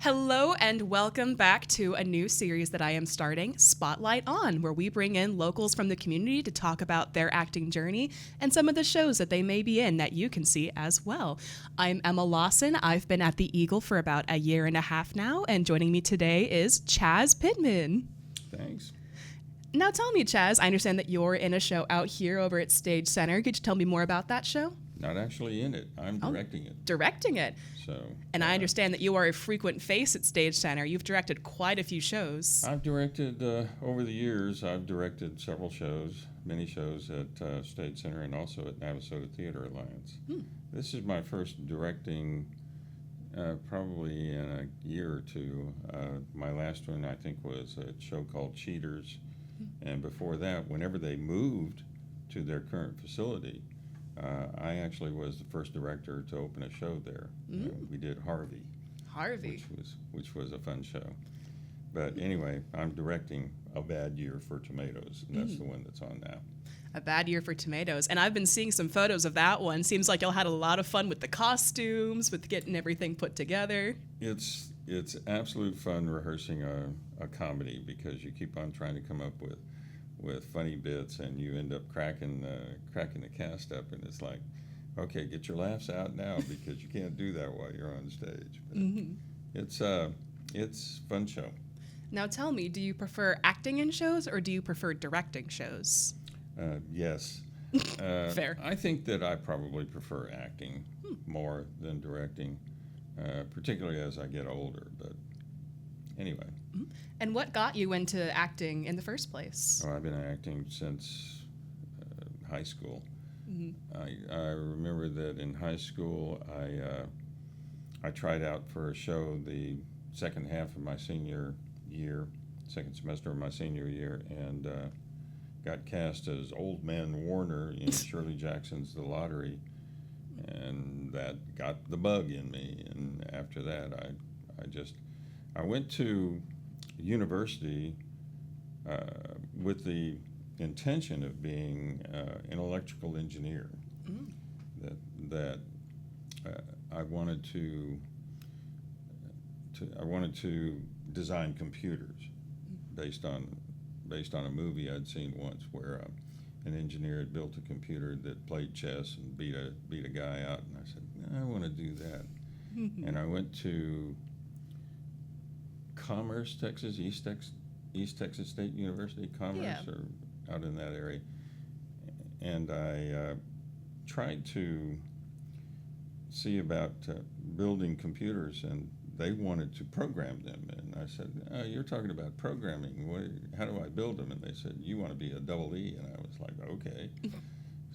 Hello and welcome back to a new series that I am starting, Spotlight On, where we bring in locals from the community to talk about their acting journey and some of the shows that they may be in that you can see as well. I'm Emma Lawson. I've been at the Eagle for about a year and a half now, and joining me today is Chaz Pitman. Thanks. Now tell me, Chaz, I understand that you're in a show out here over at StageCenter. Could you tell me more about that show? Not actually in it. I'm directing it. Directing it. So. And I understand that you are a frequent face at StageCenter. You've directed quite a few shows. I've directed, over the years, I've directed several shows, many shows at StageCenter and also at Navasota Theater Alliance. This is my first directing probably in a year or two. My last one, I think, was a show called Cheaters. And before that, whenever they moved to their current facility, I actually was the first director to open a show there. We did Harvey. Which was a fun show. But anyway, I'm directing A Bad Year for Tomatoes, and that's the one that's on now. A Bad Year for Tomatoes. And I've been seeing some photos of that one. Seems like y'all had a lot of fun with the costumes, with getting everything put together. It's absolute fun rehearsing a comedy because you keep on trying to come up with funny bits, and you end up cracking the cast up, and it's like, okay, get your laughs out now because you can't do that while you're on stage. But it's a fun show. Now tell me, do you prefer acting in shows or do you prefer directing shows? Yes. Fair. I think that I probably prefer acting more than directing, particularly as I get older. But anyway. And what got you into acting in the first place? Oh, I've been acting since high school. I remember that in high school I tried out for a show the second half of my senior year, second semester of my senior year, and got cast as Old Man Warner in Shirley Jackson's The Lottery, and that got the bug in me. And after that, I went to university with the intention of being an electrical engineer. That I wanted to design computers based on a movie I'd seen once where an engineer had built a computer that played chess and beat a guy out, and I said, I want to do that. And I went to Commerce, Texas, East Texas State University, or out in that area. And I tried to see about building computers, and they wanted to program them. And I said, you're talking about programming. How do I build them? And they said, you want to be a double E. And I was like, okay.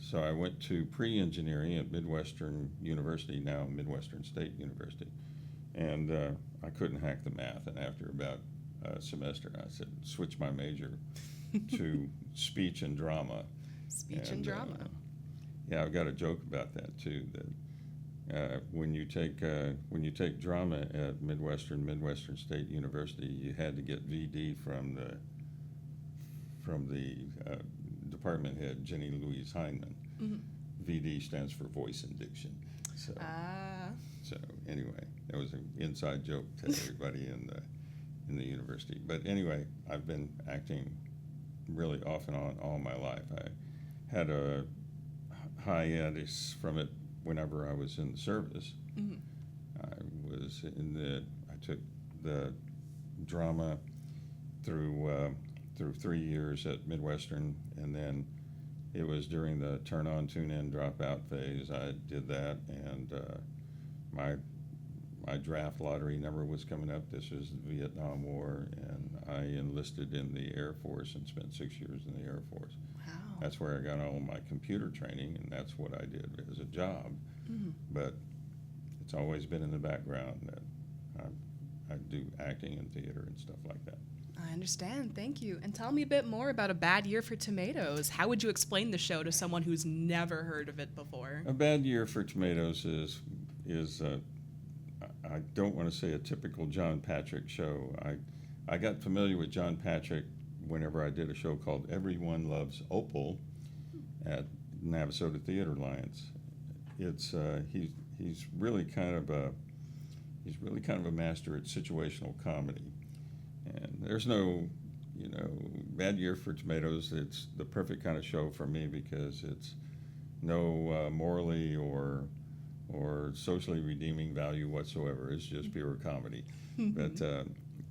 So I went to pre-engineering at Midwestern University, now Midwestern State University. And I couldn't hack the math, and after about a semester, I said, switch my major to speech and drama. Speech and drama. Yeah, I've got a joke about that too. That when you take drama at Midwestern State University, you had to get VD from the department head, Jenny Louise Heineman. VD stands for voice and diction. So anyway, that was an inside joke to everybody in the university. But anyway, I've been acting really off and on all my life. I had a hiatus from it whenever I was in the service. I took the drama through 3 years at Midwestern, and then it was during the turn on, tune in, drop out phase. I did that, and my draft lottery number was coming up. This was the Vietnam War, and I enlisted in the Air Force and spent 6 years in the Air Force. Wow. That's where I got all my computer training, and that's what I did as a job. But it's always been in the background that I do acting and theater and stuff like that. I understand. Thank you. And tell me a bit more about A Bad Year for Tomatoes. How would you explain the show to someone who's never heard of it before? A Bad Year for Tomatoes is I don't want to say a typical John Patrick show. I got familiar with John Patrick whenever I did a show called Everyone Loves Opal at Navasota Theater Alliance. He's really kind of he's really kind of a master at situational comedy. And there's no, bad year for tomatoes. It's the perfect kind of show for me because it's no morally or socially redeeming value whatsoever. It's just pure comedy. But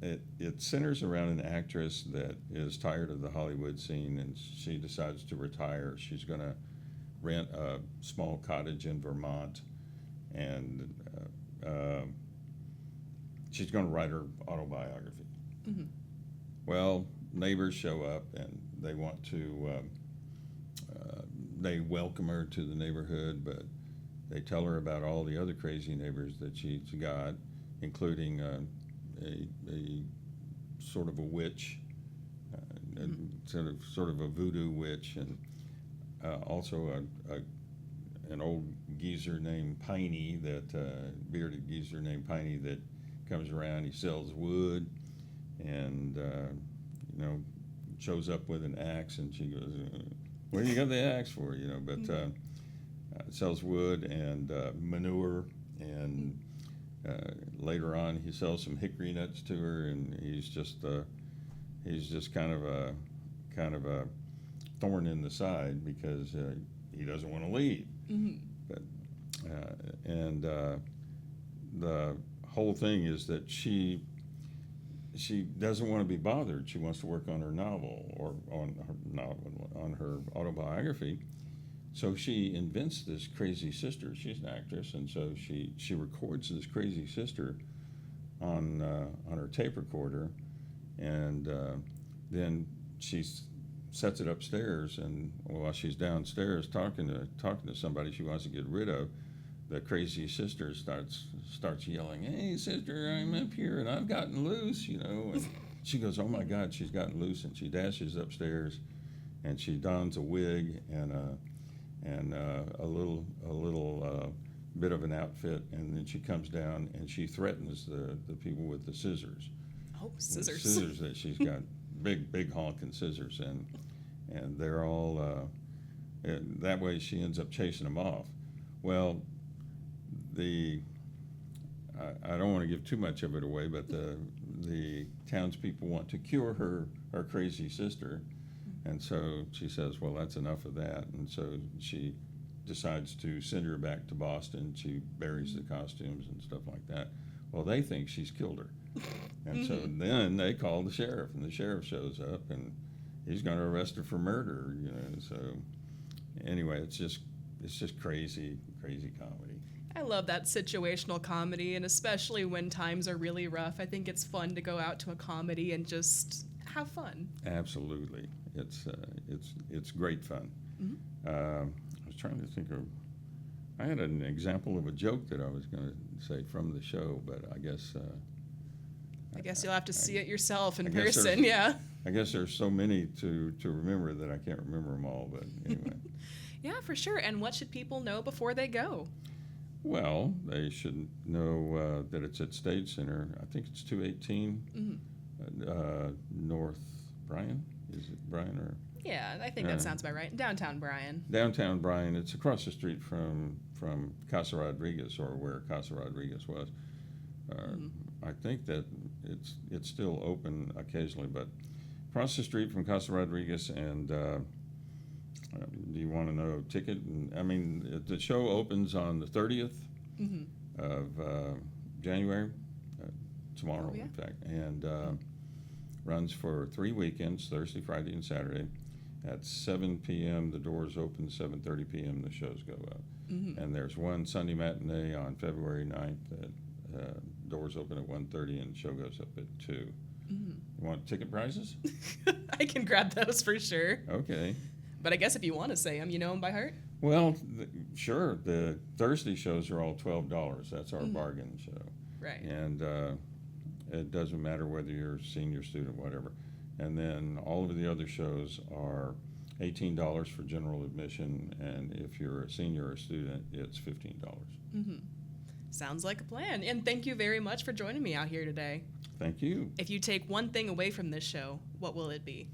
it centers around an actress that is tired of the Hollywood scene, and she decides to retire. She's going to rent a small cottage in Vermont, and she's going to write her autobiography. Well, neighbors show up, and they want to, they welcome her to the neighborhood, but they tell her about all the other crazy neighbors that she's got, including a sort of a witch, sort of a voodoo witch, and also an old geezer named Piney, bearded geezer named Piney that comes around. He sells wood, and shows up with an axe, and she goes, "What do you got the axe for?" But sells wood and manure, and later on he sells some hickory nuts to her, and he's just kind of a thorn in the side because he doesn't want to leave. But the whole thing is that she doesn't want to be bothered. She wants to work on her novel, or on her autobiography. So she invents this crazy sister. She's an actress, and so she records this crazy sister on her tape recorder, and then she sets it upstairs. And while she's downstairs talking to somebody she wants to get rid of, the crazy sister starts yelling, "Hey, sister, I'm up here and I've gotten loose," And she goes, "Oh my God, she's gotten loose!" And she dashes upstairs, and she dons a wig and a little bit of an outfit, and then she comes down and she threatens the people with the scissors. Oh, scissors! With scissors that she's got, big honking scissors, and they're all that way. She ends up chasing them off. Well, I don't want to give too much of it away, but the townspeople want to cure her crazy sister, and so she says, "Well, that's enough of that," and so she decides to send her back to Boston. She buries the costumes and stuff like that. Well, they think she's killed her, and so then they call the sheriff, and the sheriff shows up, and he's going to arrest her for murder. So anyway, it's just crazy comedy. I love that situational comedy, and especially when times are really rough, I think it's fun to go out to a comedy and just have fun. Absolutely, it's great fun. I was trying to think of. I had an example of a joke that I was going to say from the show, but I guess. I guess you'll have to see it yourself in person. Yeah. I guess there's so many to remember that I can't remember them all. But anyway. Yeah, for sure. And what should people know before they go? Well, they should know that it's at StageCenter. I think it's 218 North Bryan. Is it Bryan or? Yeah, I think that sounds about right. Downtown Bryan. Downtown Bryan. It's across the street from Casa Rodriguez, or where Casa Rodriguez was. I think that it's still open occasionally, but across the street from Casa Rodriguez. And do you want to know ticket? I mean, the show opens on the 30th of January, tomorrow, in fact, and runs for 3 weekends, Thursday, Friday, and Saturday. At 7 p.m., the doors open. 7:30 p.m., the shows go up. And there's one Sunday matinee on February 9th that doors open at 1:30 and the show goes up at 2. You want ticket prices? I can grab those for sure. Okay. But I guess if you want to say them, you know them by heart? Well, sure. The Thursday shows are all $12. That's our bargain show. Right. And it doesn't matter whether you're a senior student, whatever. And then all of the other shows are $18 for general admission, and if you're a senior or a student, it's $15. Sounds like a plan. And thank you very much for joining me out here today. Thank you. If you take one thing away from this show, what will it be?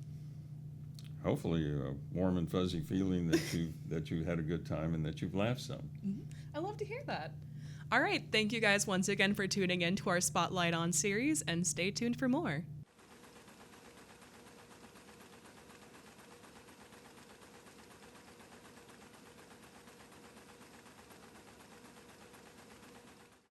Hopefully a warm and fuzzy feeling that you had a good time and that you've laughed some. I love to hear that. All right. Thank you guys once again for tuning in to our Spotlight On series, and stay tuned for more.